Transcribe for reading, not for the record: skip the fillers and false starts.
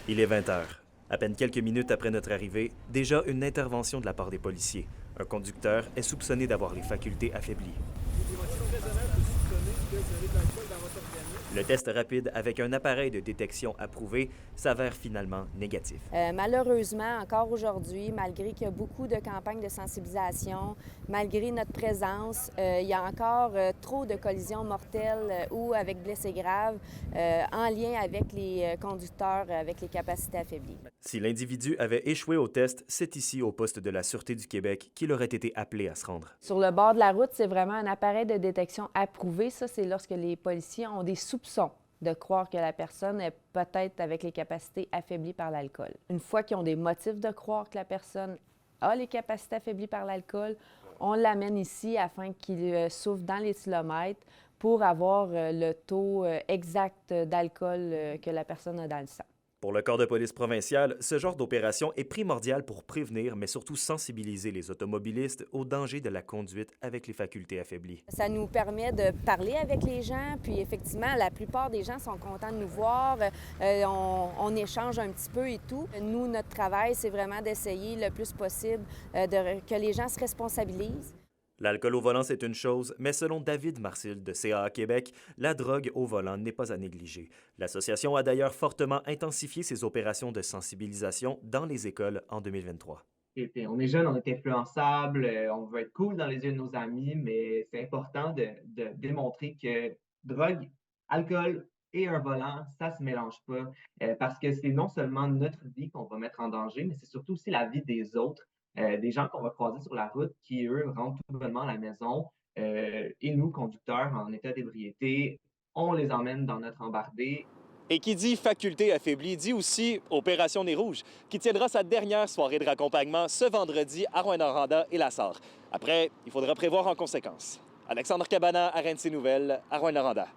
Il est 20 heures. À peine quelques minutes après notre arrivée, déjà une intervention de la part des policiers. Un conducteur est soupçonné d'avoir les facultés affaiblies. Le test rapide avec un appareil de détection approuvé s'avère finalement négatif. Malheureusement, encore aujourd'hui, malgré qu'il y a beaucoup de campagnes de sensibilisation, malgré notre présence, il y a encore trop de collisions mortelles ou avec blessés graves en lien avec les conducteurs avec les capacités affaiblies. Si l'individu avait échoué au test, c'est ici, au poste de la Sûreté du Québec, qu'il aurait été appelé à se rendre. Sur le bord de la route, c'est vraiment un appareil de détection approuvé. Ça, c'est lorsque les policiers ont des soupçons de croire que la personne est peut-être avec les capacités affaiblies par l'alcool. Une fois qu'ils ont des motifs de croire que la personne a les capacités affaiblies par l'alcool, on l'amène ici afin qu'il souffle dans l'éthylomètre pour avoir le taux exact d'alcool que la personne a dans le sang. Pour le corps de police provincial, ce genre d'opération est primordial pour prévenir, mais surtout sensibiliser les automobilistes aux dangers de la conduite avec les facultés affaiblies. Ça nous permet de parler avec les gens, puis effectivement, la plupart des gens sont contents de nous voir. On échange un petit peu et tout. Nous, notre travail, c'est vraiment d'essayer le plus possible que les gens se responsabilisent. L'alcool au volant, c'est une chose, mais selon David Marcil de CAA Québec, la drogue au volant n'est pas à négliger. L'association a d'ailleurs fortement intensifié ses opérations de sensibilisation dans les écoles en 2023. On est jeune, on est influençable, on veut être cool dans les yeux de nos amis, mais c'est important de démontrer que drogue, alcool et un volant, ça se mélange pas, parce que c'est non seulement notre vie qu'on va mettre en danger, mais c'est surtout aussi la vie des autres, des gens qu'on va croiser sur la route qui, eux, rentrent tout bonnement à la maison, et nous, conducteurs en état d'ébriété, on les emmène dans notre embardée. Et qui dit faculté affaiblie dit aussi Opération Nez Rouge, qui tiendra sa dernière soirée de raccompagnement ce vendredi à Rouyn-Noranda et La Sarre. Après, il faudra prévoir en conséquence. Alexandre Cabana, RNC Nouvelles, à Rouyn-Noranda.